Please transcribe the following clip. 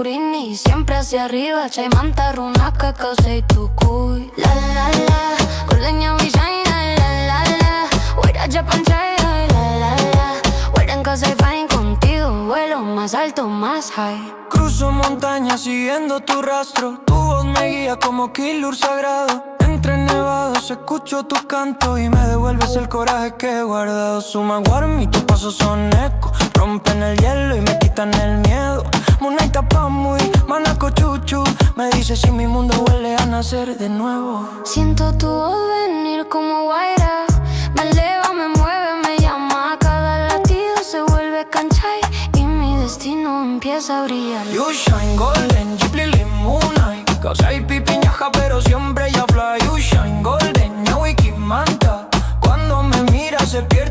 Britney, siempre hacia arriba, chaimanta, runaka, kausay tukuy. La la la, kulanya vijayna, la la la. Wera Japan chaya, la la la. Wera kausay fine, contigo vuelo más alto, más high. Cruzo montañas siguiendo tu rastro, tu voz me guía como killer sagrado. Entre nevados escucho tu canto y me devuelves el coraje que he guardado. Suma warm y tus pasos son eco, rompen el hielo y me quitan el miedo. Monaita pa' muy manaco chuchu, me dice si mi mundo vuelve a nacer de nuevo. Siento tu voz venir como guaira, me eleva, me mueve, me llama. Cada latido se vuelve cancha y mi destino empieza a brillar. You shine golden, Ghibli Limunai. Causa y pipiñaja pero siempre ella fly. You shine golden, ya wiki manta. Cuando me mira se pierde